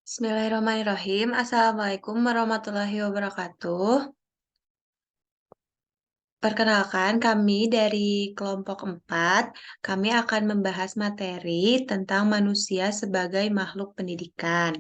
Bismillahirrahmanirrahim. Assalamualaikum warahmatullahi wabarakatuh. Perkenalkan, kami dari kelompok 4. Kami akan membahas materi tentang manusia sebagai makhluk pendidikan.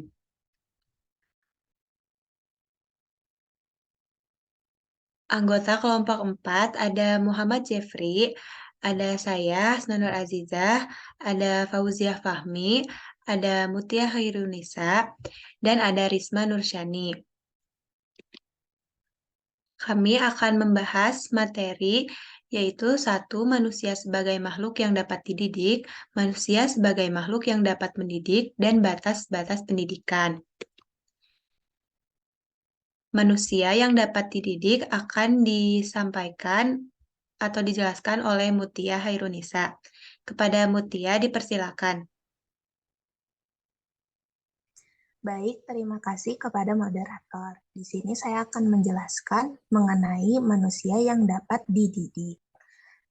Anggota kelompok 4 ada Muhammad Jeffrey, ada saya, Hasnanur Azizah, ada Fauziah Fahmi, ada Mutia Khairunisa, dan ada Risma Nursyani. Kami akan membahas materi yaitu satu, manusia sebagai makhluk yang dapat dididik, manusia sebagai makhluk yang dapat mendidik, dan batas-batas pendidikan. Manusia yang dapat dididik akan disampaikan atau dijelaskan oleh Mutia Hairunisa. Kepada Mutia dipersilakan. Baik, terima kasih kepada moderator. Di sini saya akan menjelaskan mengenai manusia yang dapat dididik.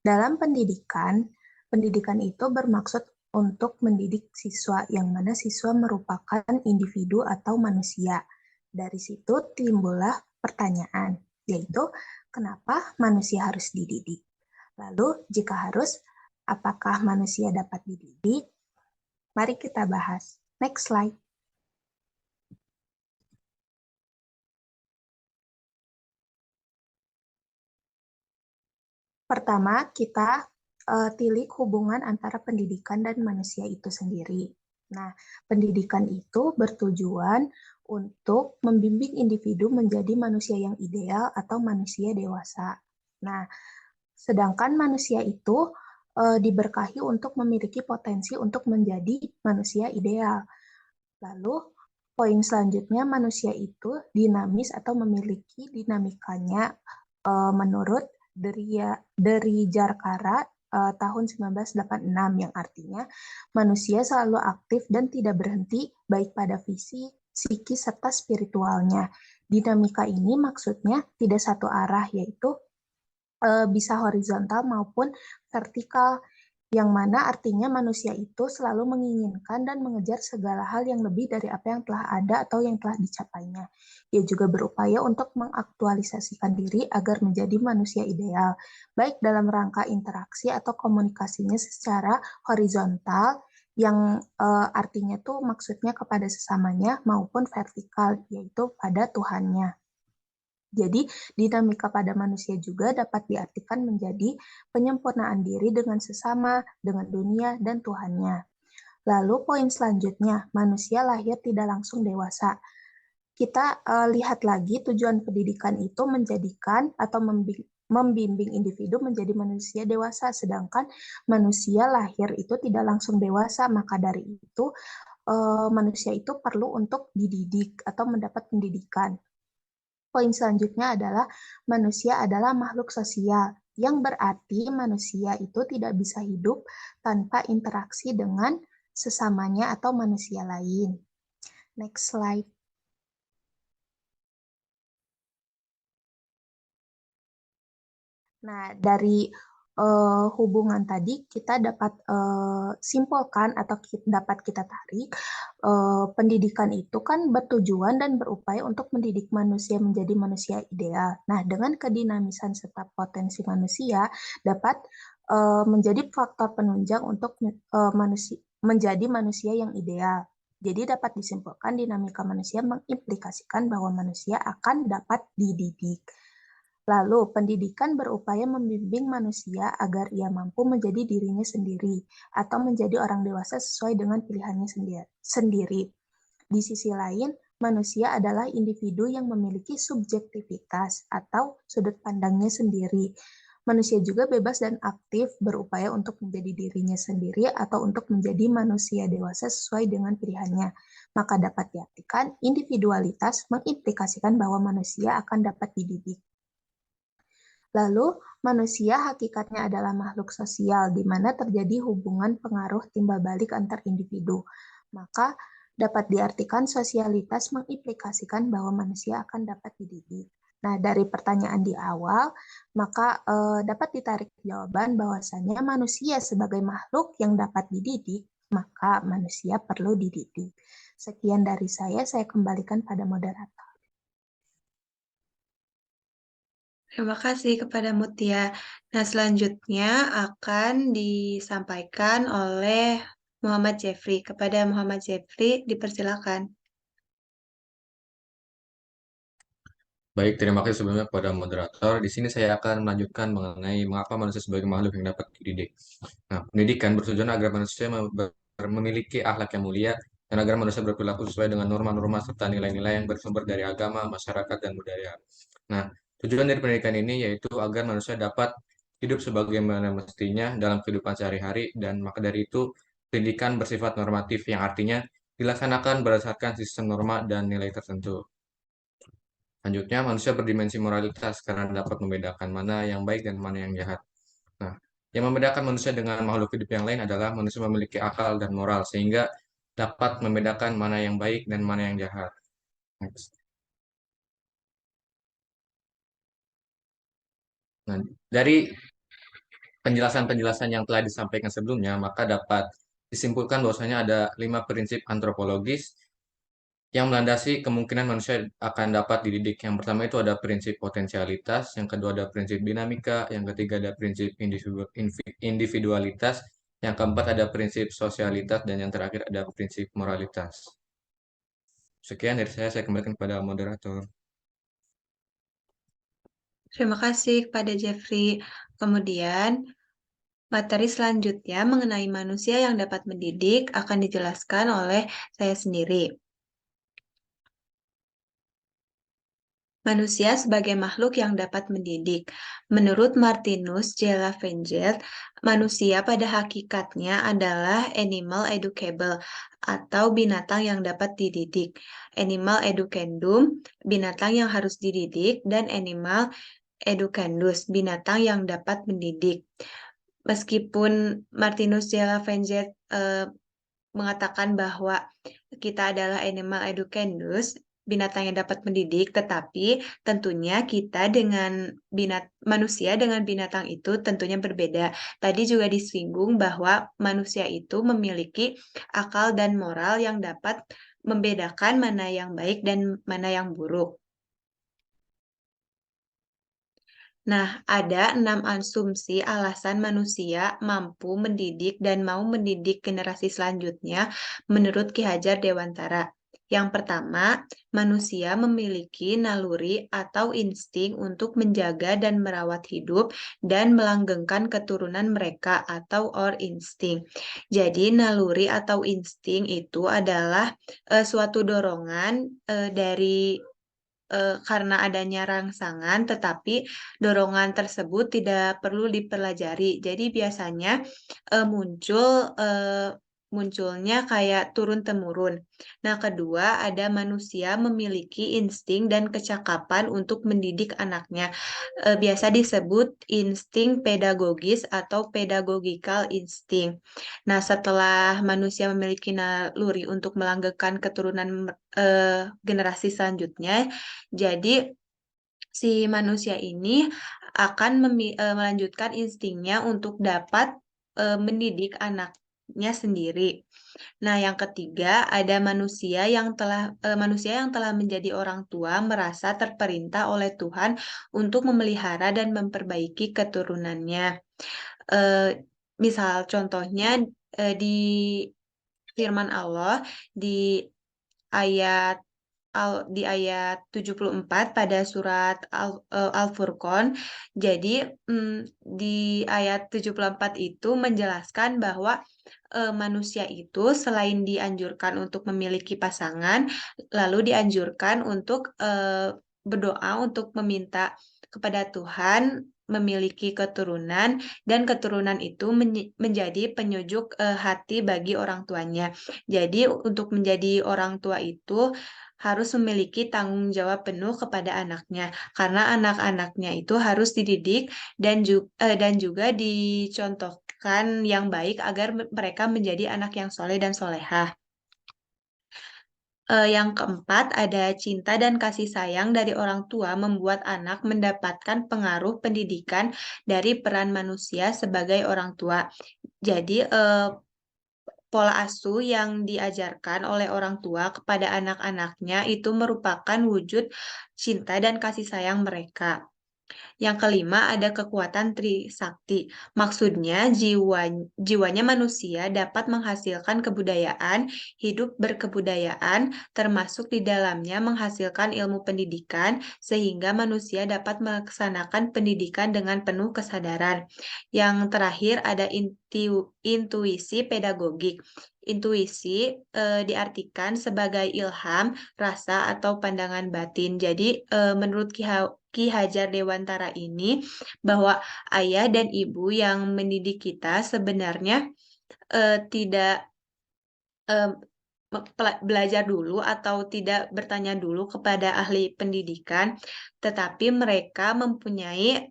Dalam pendidikan, pendidikan itu bermaksud untuk mendidik siswa, yang mana siswa merupakan individu atau manusia. Dari situ timbullah pertanyaan, yaitu kenapa manusia harus dididik? Lalu, jika harus, apakah manusia dapat dididik? Mari kita bahas. Next slide. Pertama, kita tilik hubungan antara pendidikan dan manusia itu sendiri. Nah, pendidikan itu bertujuan untuk membimbing individu menjadi manusia yang ideal atau manusia dewasa. Nah, sedangkan manusia itu diberkahi untuk memiliki potensi untuk menjadi manusia ideal. Lalu, poin selanjutnya, manusia itu dinamis atau memiliki dinamikanya menurut dari Jarkara tahun 1986, yang artinya manusia selalu aktif dan tidak berhenti baik pada fisik, psikis, serta spiritualnya. Dinamika ini maksudnya tidak satu arah, yaitu bisa horizontal maupun vertikal, yang mana artinya manusia itu selalu menginginkan dan mengejar segala hal yang lebih dari apa yang telah ada atau yang telah dicapainya. Ia juga berupaya untuk mengaktualisasikan diri agar menjadi manusia ideal, baik dalam rangka interaksi atau komunikasinya secara horizontal, yang artinya tuh maksudnya kepada sesamanya, maupun vertikal, yaitu pada Tuhannya. Jadi, dinamika pada manusia juga dapat diartikan menjadi penyempurnaan diri dengan sesama, dengan dunia, dan Tuhannya. Lalu poin selanjutnya, manusia lahir tidak langsung dewasa. Kita lihat lagi tujuan pendidikan itu menjadikan atau membimbing individu menjadi manusia dewasa, sedangkan manusia lahir itu tidak langsung dewasa, maka dari itu manusia itu perlu untuk dididik atau mendapat pendidikan. Poin selanjutnya adalah manusia adalah makhluk sosial, yang berarti manusia itu tidak bisa hidup tanpa interaksi dengan sesamanya atau manusia lain. Next slide. Nah, dari hubungan tadi kita dapat simpulkan atau dapat kita tarik, pendidikan itu kan bertujuan dan berupaya untuk mendidik manusia menjadi manusia ideal. Nah, dengan kedinamisan serta potensi manusia dapat menjadi faktor penunjang untuk menjadi manusia yang ideal. Jadi dapat disimpulkan dinamika manusia mengimplikasikan bahwa manusia akan dapat dididik. Lalu, pendidikan berupaya membimbing manusia agar ia mampu menjadi dirinya sendiri atau menjadi orang dewasa sesuai dengan pilihannya sendiri. Di sisi lain, manusia adalah individu yang memiliki subjektivitas atau sudut pandangnya sendiri. Manusia juga bebas dan aktif berupaya untuk menjadi dirinya sendiri atau untuk menjadi manusia dewasa sesuai dengan pilihannya. Maka dapat diartikan individualitas mengimplikasikan bahwa manusia akan dapat dididik. Lalu, manusia hakikatnya adalah makhluk sosial, di mana terjadi hubungan pengaruh timbal balik antar individu. Maka, dapat diartikan sosialitas mengimplikasikan bahwa manusia akan dapat dididik. Nah, dari pertanyaan di awal, maka dapat ditarik jawaban bahwasannya manusia sebagai makhluk yang dapat dididik maka manusia perlu dididik. Sekian dari saya kembalikan pada moderator. Terima kasih kepada Mutia. Nah, selanjutnya akan disampaikan oleh Muhammad Jeffrey. Kepada Muhammad Jeffrey, dipersilakan. Baik, terima kasih sebelumnya kepada moderator. Di sini saya akan melanjutkan mengenai mengapa manusia sebagai makhluk yang dapat dididik. Nah, pendidikan bertujuan agar manusia memiliki akhlak yang mulia dan agar manusia berperilaku sesuai dengan norma-norma serta nilai-nilai yang bersumber dari agama, masyarakat, dan budaya. Nah, tujuan dari pendidikan ini yaitu agar manusia dapat hidup sebagaimana mestinya dalam kehidupan sehari-hari dan maka dari itu pendidikan bersifat normatif yang artinya dilaksanakan berdasarkan sistem norma dan nilai tertentu. Selanjutnya, manusia berdimensi moralitas karena dapat membedakan mana yang baik dan mana yang jahat. Nah, yang membedakan manusia dengan makhluk hidup yang lain adalah manusia memiliki akal dan moral, sehingga dapat membedakan mana yang baik dan mana yang jahat. Next. Nah, dari penjelasan-penjelasan yang telah disampaikan sebelumnya, maka dapat disimpulkan bahwasanya ada 5 prinsip antropologis yang melandasi kemungkinan manusia akan dapat dididik. Yang pertama itu ada prinsip potensialitas, yang kedua ada prinsip dinamika, yang ketiga ada prinsip individualitas, yang keempat ada prinsip sosialitas, dan yang terakhir ada prinsip moralitas. Sekian dari saya kembalikan kepada moderator. Terima kasih kepada Jeffrey. Kemudian, materi selanjutnya mengenai manusia yang dapat mendidik akan dijelaskan oleh saya sendiri. Manusia sebagai makhluk yang dapat mendidik. Menurut Martinus J. Lavengers, manusia pada hakikatnya adalah animal educable atau binatang yang dapat dididik. Animal educandum, binatang yang harus dididik, dan animal educandus, binatang yang dapat mendidik. Meskipun Martinus J. Lavengers mengatakan bahwa kita adalah animal educandus, binatang yang dapat mendidik, tetapi tentunya kita dengan manusia dengan binatang itu tentunya berbeda. Tadi juga disinggung bahwa manusia itu memiliki akal dan moral yang dapat membedakan mana yang baik dan mana yang buruk. Nah, ada 6 asumsi alasan manusia mampu mendidik dan mau mendidik generasi selanjutnya menurut Ki Hajar Dewantara. Yang pertama, manusia memiliki naluri atau insting untuk menjaga dan merawat hidup dan melanggengkan keturunan mereka atau or insting. Jadi, naluri atau insting itu adalah suatu dorongan dari karena adanya rangsangan, tetapi dorongan tersebut tidak perlu dipelajari. Jadi biasanya munculnya kayak turun-temurun. Nah, kedua ada manusia memiliki insting dan kecakapan untuk mendidik anaknya. Biasa disebut insting pedagogis atau pedagogical insting. Nah, setelah manusia memiliki naluri untuk melanggengkan keturunan generasi selanjutnya, jadi si manusia ini akan melanjutkan instingnya untuk dapat mendidik anaknya sendiri. Nah, yang ketiga ada manusia yang telah menjadi orang tua merasa terperintah oleh Tuhan untuk memelihara dan memperbaiki keturunannya. Eh, Misal contohnya di firman Allah di ayat di ayat 74 pada surat Al-Furqan. Jadi di ayat 74 itu menjelaskan bahwa manusia itu selain dianjurkan untuk memiliki pasangan, lalu dianjurkan untuk berdoa untuk meminta kepada Tuhan memiliki keturunan dan keturunan itu menjadi penyujuk hati bagi orang tuanya. Jadi untuk menjadi orang tua itu harus memiliki tanggung jawab penuh kepada anaknya karena anak-anaknya itu harus dididik dan juga dicontohkan yang baik agar mereka menjadi anak yang soleh dan solehah. Yang keempat, ada cinta dan kasih sayang dari orang tua membuat anak mendapatkan pengaruh pendidikan dari peran manusia sebagai orang tua. Jadi, pola asuh yang diajarkan oleh orang tua kepada anak-anaknya itu merupakan wujud cinta dan kasih sayang mereka. Yang kelima ada kekuatan Trisakti. Maksudnya jiwanya manusia dapat menghasilkan kebudayaan, hidup berkebudayaan, termasuk di dalamnya menghasilkan ilmu pendidikan, sehingga manusia dapat melaksanakan pendidikan dengan penuh kesadaran. Yang terakhir ada intuisi pedagogik. Intuisi diartikan sebagai ilham, rasa, atau pandangan batin. Jadi, menurut Ki Hajar Dewantara ini, bahwa ayah dan ibu yang mendidik kita sebenarnya tidak eh, belajar dulu atau tidak bertanya dulu kepada ahli pendidikan, tetapi mereka mempunyai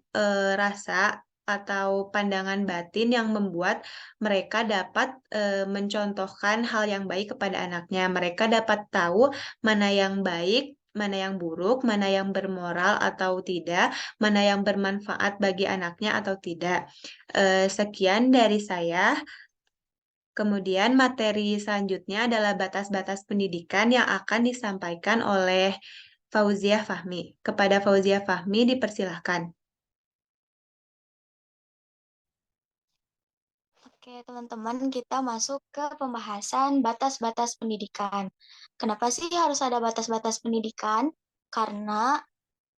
rasa atau pandangan batin yang membuat mereka dapat mencontohkan hal yang baik kepada anaknya. Mereka dapat tahu mana yang baik, mana yang buruk, mana yang bermoral atau tidak, mana yang bermanfaat bagi anaknya atau tidak. Sekian dari saya. Kemudian materi selanjutnya adalah batas-batas pendidikan yang akan disampaikan oleh Fauziah Fahmi. Kepada Fauziah Fahmi dipersilahkan. Oke, teman-teman, kita masuk ke pembahasan batas-batas pendidikan. Kenapa sih harus ada batas-batas pendidikan? Karena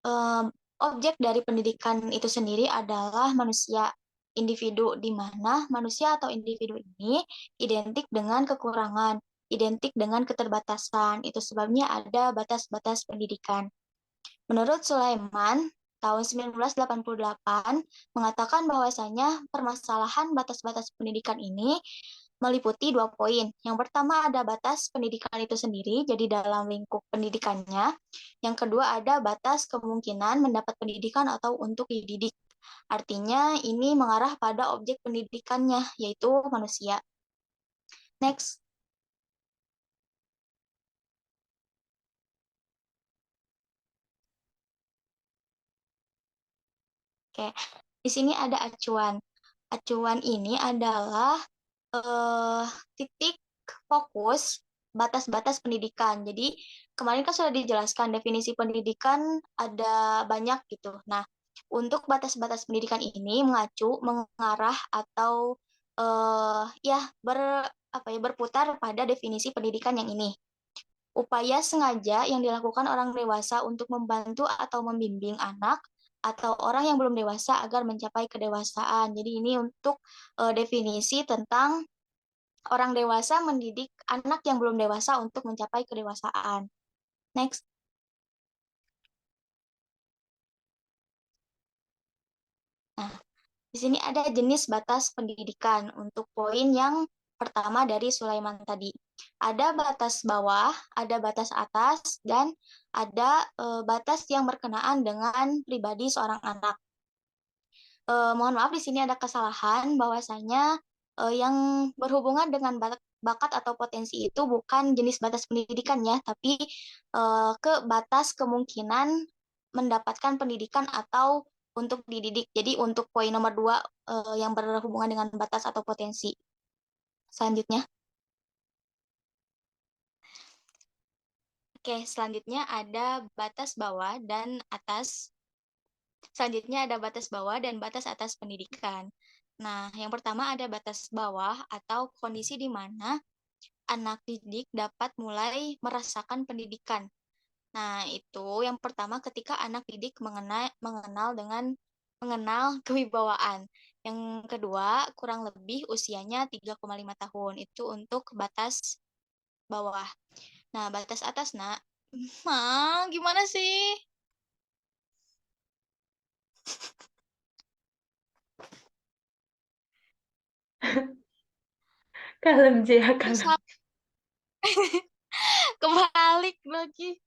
em, objek dari pendidikan itu sendiri adalah manusia, individu, di mana manusia atau individu ini identik dengan kekurangan, identik dengan keterbatasan. Itu sebabnya ada batas-batas pendidikan. Menurut Sulaiman, tahun 1988 mengatakan bahwasanya permasalahan batas-batas pendidikan ini meliputi 2 poin. Yang pertama ada batas pendidikan itu sendiri, jadi dalam lingkup pendidikannya. Yang kedua ada batas kemungkinan mendapat pendidikan atau untuk dididik. Artinya ini mengarah pada objek pendidikannya, yaitu manusia. Next. Oke, di sini ada acuan. Acuan ini adalah eh, titik fokus batas-batas pendidikan. Jadi kemarin kan sudah dijelaskan definisi pendidikan ada banyak gitu. Nah, untuk batas-batas pendidikan ini mengarah atau ya berputar pada definisi pendidikan yang ini. Upaya sengaja yang dilakukan orang dewasa untuk membantu atau membimbing anak atau orang yang belum dewasa agar mencapai kedewasaan. Jadi ini untuk definisi tentang orang dewasa mendidik anak yang belum dewasa untuk mencapai kedewasaan. Next. Nah, di sini ada jenis batas pendidikan untuk poin yang pertama dari Sulaiman tadi. Ada batas bawah, ada batas atas, dan ada batas yang berkenaan dengan pribadi seorang anak. Mohon maaf di sini ada kesalahan bahwasanya yang berhubungan dengan bakat atau potensi itu bukan jenis batas pendidikan ya, tapi ke batas kemungkinan mendapatkan pendidikan atau untuk dididik. Jadi untuk poin nomor 2 yang berhubungan dengan batas atau potensi. Selanjutnya. Oke, selanjutnya ada batas bawah dan atas. Selanjutnya ada batas bawah dan batas atas pendidikan. Nah, yang pertama ada batas bawah atau kondisi di mana anak didik dapat mulai merasakan pendidikan. Nah, itu yang pertama ketika anak didik mengenal kewibawaan. Yang kedua, kurang lebih usianya 3,5 tahun. Itu untuk batas bawah. Nah, batas atas, Nak. Gimana sih? Kalem Jaya, kalem. Bisa kebalik lagi.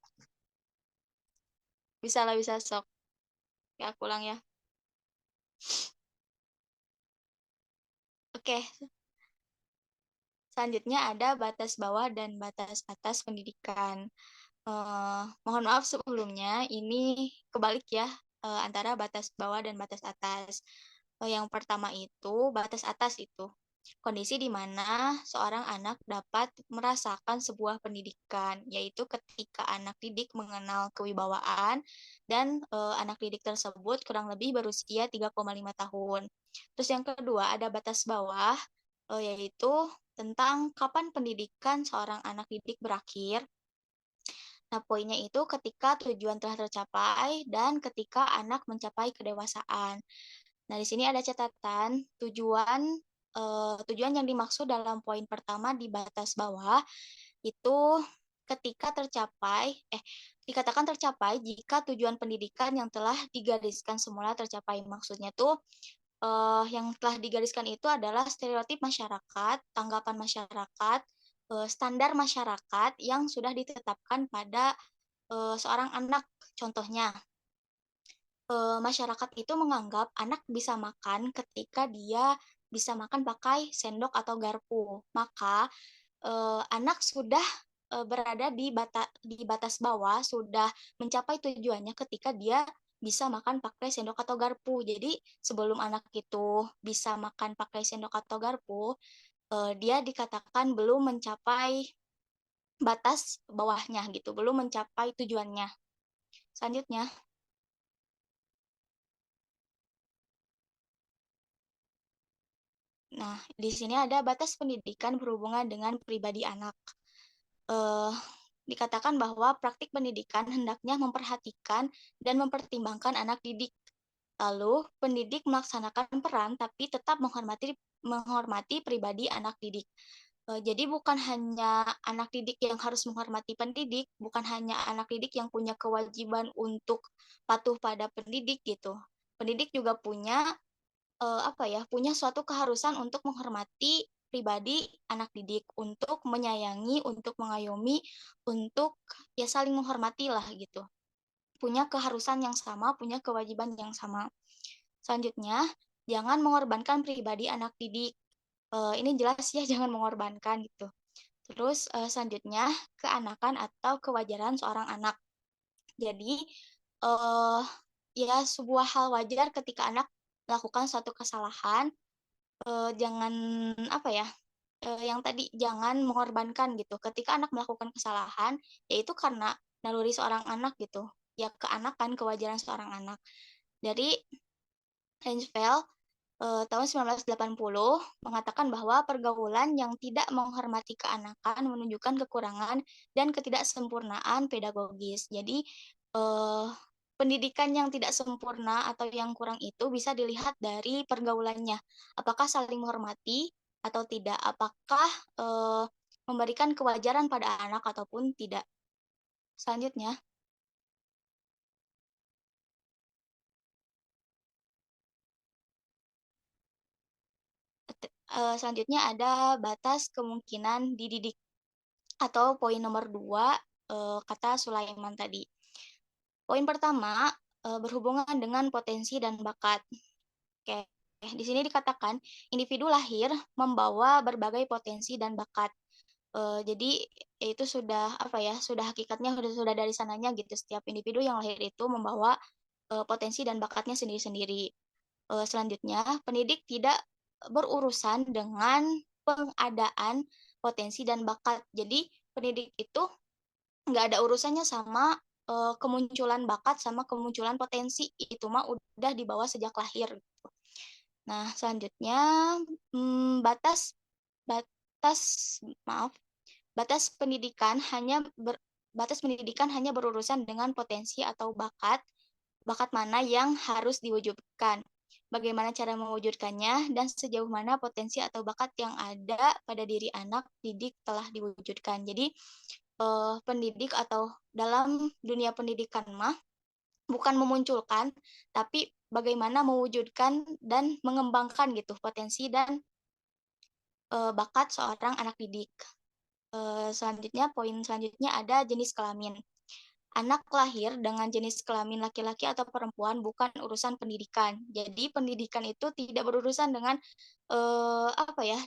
Bisa lah, bisa sok. Ya, aku ulang ya. Oke, selanjutnya ada batas bawah dan batas atas pendidikan. Mohon maaf sebelumnya, ini kebalik ya antara batas bawah dan batas atas. Yang pertama itu batas atas itu. kondisi di mana seorang anak dapat merasakan sebuah pendidikan, yaitu ketika anak didik mengenal kewibawaan dan anak didik tersebut kurang lebih berusia 3,5 tahun. Terus yang kedua ada batas bawah, yaitu tentang kapan pendidikan seorang anak didik berakhir. Nah, poinnya itu ketika tujuan telah tercapai dan ketika anak mencapai kedewasaan. Nah, di sini ada catatan tujuan yang dimaksud dalam poin pertama di batas bawah itu ketika dikatakan tercapai jika tujuan pendidikan yang telah digariskan semula tercapai. Maksudnya tuh yang telah digariskan itu adalah stereotip masyarakat, tanggapan masyarakat, standar masyarakat yang sudah ditetapkan pada seorang anak. Contohnya, masyarakat itu menganggap anak bisa makan ketika dia bisa makan pakai sendok atau garpu. Maka anak sudah berada di batas bawah, sudah mencapai tujuannya ketika dia bisa makan pakai sendok atau garpu. Jadi sebelum anak itu bisa makan pakai sendok atau garpu, dia dikatakan belum mencapai batas bawahnya gitu, belum mencapai tujuannya. Selanjutnya, nah di sini ada batas pendidikan berhubungan dengan pribadi anak. Eh, Dikatakan bahwa praktik pendidikan hendaknya memperhatikan dan mempertimbangkan anak didik. Lalu, pendidik melaksanakan peran tapi tetap menghormati pribadi anak didik. Jadi bukan hanya anak didik yang harus menghormati pendidik, bukan hanya anak didik yang punya kewajiban untuk patuh pada pendidik gitu. Pendidik juga punya suatu keharusan untuk menghormati pribadi anak didik, untuk menyayangi, untuk mengayomi, untuk ya saling menghormati lah gitu. Punya keharusan yang sama, punya kewajiban yang sama. Selanjutnya, jangan mengorbankan pribadi anak didik. Ini jelas ya, jangan mengorbankan gitu. Terus selanjutnya, keanakan atau kewajaran seorang anak. Jadi, uh, ya sebuah hal wajar ketika anak melakukan suatu kesalahan, jangan apa ya, yang tadi jangan mengorbankan gitu. Ketika anak melakukan kesalahan, yaitu karena naluri seorang anak gitu, ya keanakan, kewajaran seorang anak. Dari Heinzfeld tahun 1980 mengatakan bahwa pergaulan yang tidak menghormati keanakan menunjukkan kekurangan dan ketidaksempurnaan pedagogis. Jadi eh, pendidikan yang tidak sempurna atau yang kurang itu bisa dilihat dari pergaulannya. Apakah saling menghormati atau tidak? Apakah eh, memberikan kewajaran pada anak ataupun tidak? Selanjutnya, selanjutnya ada batas kemungkinan dididik atau poin nomor 2, kata Sulaiman tadi. Poin pertama berhubungan dengan potensi dan bakat. Oke, di sini dikatakan individu lahir membawa berbagai potensi dan bakat. Jadi itu sudah apa ya? Sudah hakikatnya sudah dari sananya gitu. Setiap individu yang lahir itu membawa potensi dan bakatnya sendiri-sendiri. Selanjutnya, pendidik tidak berurusan dengan pengadaan potensi dan bakat. Jadi pendidik itu nggak ada urusannya sama kemunculan bakat sama kemunculan potensi. Itu mah udah dibawa sejak lahir. Nah, selanjutnya batas batas maaf batas pendidikan hanya berurusan dengan potensi atau bakat mana yang harus diwujudkan, bagaimana cara mewujudkannya, dan sejauh mana potensi atau bakat yang ada pada diri anak didik telah diwujudkan. Jadi pendidik atau dalam dunia pendidikan mah bukan memunculkan, tapi bagaimana mewujudkan dan mengembangkan gitu potensi dan bakat seorang anak didik. Selanjutnya, poin selanjutnya ada jenis kelamin. Anak lahir dengan jenis kelamin laki-laki atau perempuan bukan urusan pendidikan. Jadi pendidikan itu tidak berurusan dengan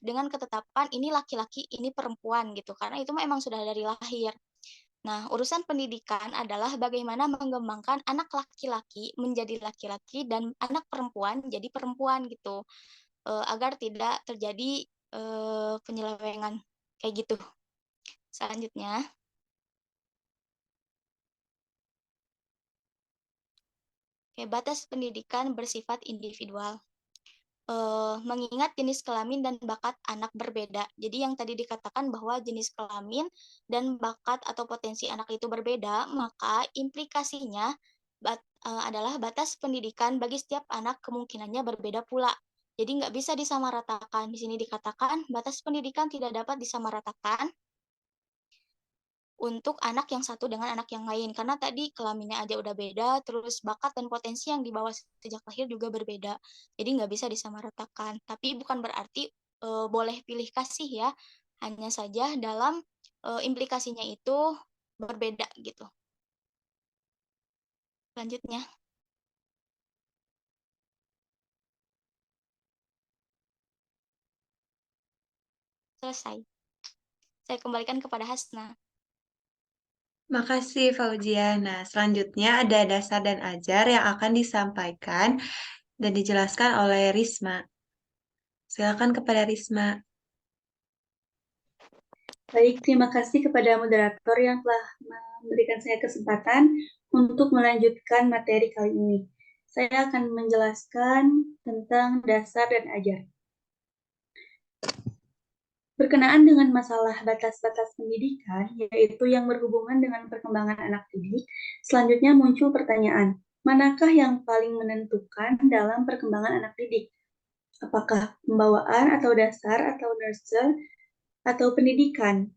dengan ketetapan ini laki-laki, ini perempuan gitu. Karena itu memang sudah dari lahir. Nah, urusan pendidikan adalah bagaimana mengembangkan anak laki-laki menjadi laki-laki dan anak perempuan jadi perempuan gitu. Agar tidak terjadi penyelewengan kayak gitu. Selanjutnya, batas pendidikan bersifat individual. Mengingat jenis kelamin dan bakat anak berbeda. Jadi yang tadi dikatakan bahwa jenis kelamin dan bakat atau potensi anak itu berbeda, maka implikasinya adalah batas pendidikan bagi setiap anak kemungkinannya berbeda pula. Jadi nggak bisa disamaratakan. Di sini dikatakan batas pendidikan tidak dapat disamaratakan untuk anak yang satu dengan anak yang lain. Karena tadi kelaminnya aja udah beda, terus bakat dan potensi yang dibawa sejak lahir juga berbeda. Jadi nggak bisa disamaratakan. Tapi bukan berarti boleh pilih kasih ya. Hanya saja dalam implikasinya itu berbeda gitu. Selanjutnya, selesai. Saya kembalikan kepada Hasna. Makasih Fauzia. Nah, selanjutnya ada dasar dan ajar yang akan disampaikan dan dijelaskan oleh Risma. Silakan kepada Risma. Baik, terima kasih kepada moderator yang telah memberikan saya kesempatan untuk melanjutkan materi kali ini. Saya akan menjelaskan tentang dasar dan ajar. Berkenaan dengan masalah batas-batas pendidikan, yaitu yang berhubungan dengan perkembangan anak didik, selanjutnya muncul pertanyaan, manakah yang paling menentukan dalam perkembangan anak didik? Apakah pembawaan atau dasar atau nurture atau pendidikan?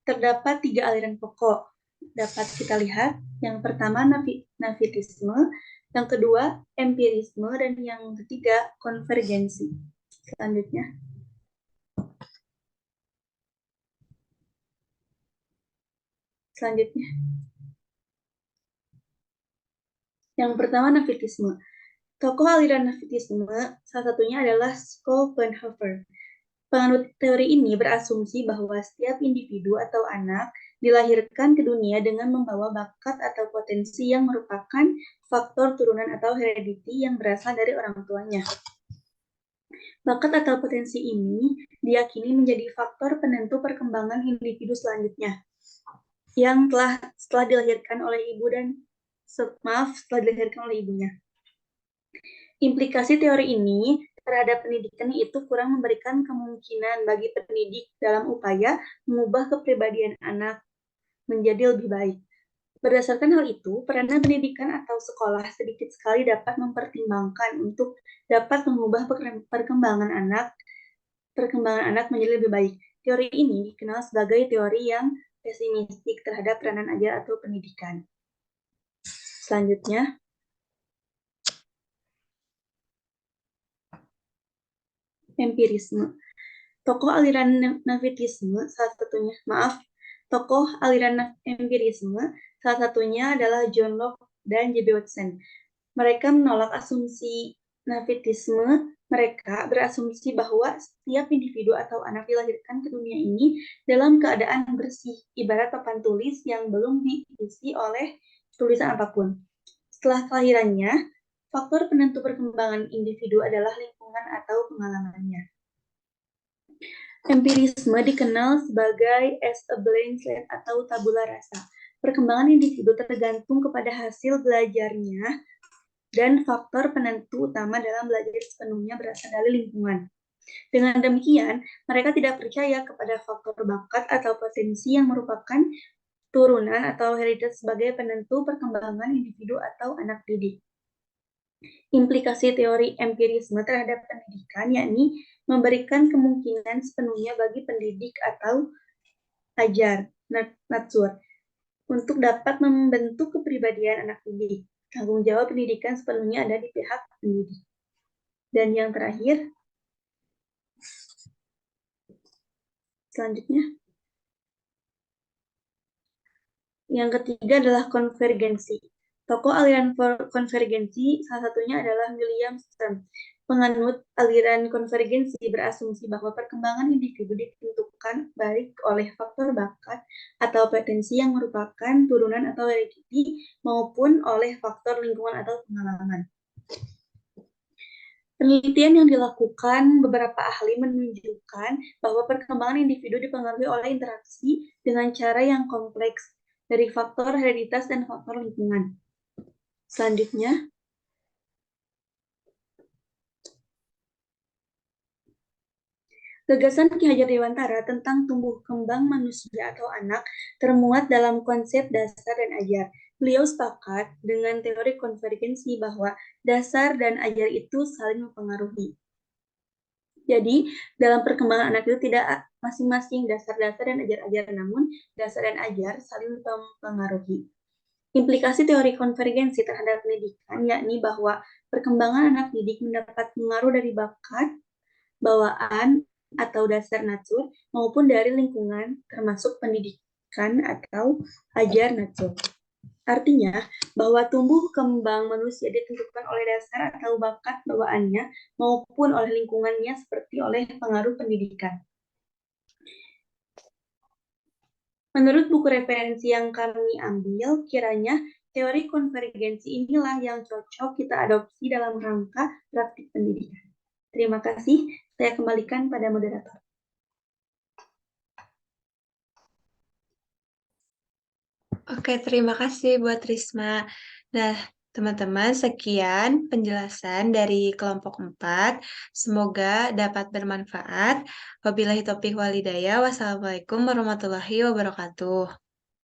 Terdapat 3 aliran pokok. Dapat kita lihat, yang pertama navitisme, yang kedua empirisme, dan yang ketiga konvergensi. Selanjutnya. Yang pertama navitisme. Tokoh aliran navitisme salah satunya adalah Schopenhauer. Penganut teori ini berasumsi bahwa setiap individu atau anak dilahirkan ke dunia dengan membawa bakat atau potensi yang merupakan faktor turunan atau heredity yang berasal dari orang tuanya. Bakat atau potensi ini diyakini menjadi faktor penentu perkembangan individu selanjutnya yang setelah dilahirkan oleh ibunya. Implikasi teori ini terhadap pendidikan itu kurang memberikan kemungkinan bagi pendidik dalam upaya mengubah kepribadian anak menjadi lebih baik. Berdasarkan hal itu, peranan pendidikan atau sekolah sedikit sekali dapat mempertimbangkan untuk dapat mengubah perkembangan anak menjadi lebih baik. Teori ini dikenal sebagai teori yang pesimistik terhadap peranan ajar atau pendidikan. Selanjutnya, empirisme. Tokoh aliran navitisme tokoh aliran empirisme salah satunya adalah John Locke dan J.B. Watson. Mereka menolak asumsi navitisme. Mereka berasumsi bahwa setiap individu atau anak dilahirkan ke dunia ini dalam keadaan bersih, ibarat papan tulis yang belum diisi oleh tulisan apapun. Setelah kelahirannya, faktor penentu perkembangan individu adalah lingkungan atau pengalamannya. Empirisme dikenal sebagai as a blank slate atau tabula rasa. Perkembangan individu tergantung kepada hasil belajarnya dan faktor penentu utama dalam belajar sepenuhnya berasal dari lingkungan. Dengan demikian, mereka tidak percaya kepada faktor bakat atau potensi yang merupakan turunan atau heritage sebagai penentu perkembangan individu atau anak didik. Implikasi teori empirisme terhadap pendidikan yakni memberikan kemungkinan sepenuhnya bagi pendidik atau ajar nurture untuk dapat membentuk kepribadian anak didik. Tanggung jawab pendidikan sepenuhnya ada di pihak pendidik. Dan yang terakhir, selanjutnya, yang ketiga adalah konvergensi. Tokoh aliran konvergensi salah satunya adalah William Sturm. Penganut aliran konvergensi berasumsi bahwa perkembangan individu ditentukan baik oleh faktor bakat atau potensi yang merupakan turunan atau heredity maupun oleh faktor lingkungan atau pengalaman. Penelitian yang dilakukan beberapa ahli menunjukkan bahwa perkembangan individu dipengaruhi oleh interaksi dengan cara yang kompleks dari faktor hereditas dan faktor lingkungan. Selanjutnya, gagasan Ki Hajar Dewantara tentang tumbuh kembang manusia atau anak termuat dalam konsep dasar dan ajar. Beliau sepakat dengan teori konvergensi bahwa dasar dan ajar itu saling mempengaruhi. Jadi, dalam perkembangan anak itu tidak masing-masing dasar-dasar dan ajar-ajar, namun dasar dan ajar saling mempengaruhi. Implikasi teori konvergensi terhadap pendidikan yakni bahwa perkembangan anak didik mendapat pengaruh dari bakat, bawaan, atau dasar natur maupun dari lingkungan termasuk pendidikan atau ajar natur. Artinya bahwa tumbuh kembang manusia ditentukan oleh dasar atau bakat bawaannya maupun oleh lingkungannya seperti oleh pengaruh pendidikan. Menurut buku referensi yang kami ambil, kiranya teori konvergensi inilah yang cocok kita adopsi dalam rangka praktik pendidikan. Terima kasih, saya kembalikan pada moderator. Oke, terima kasih buat Risma. Nah, teman-teman, sekian penjelasan dari kelompok 4. Semoga dapat bermanfaat. Wabillahi taufiq walhidayah. Wassalamualaikum warahmatullahi wabarakatuh.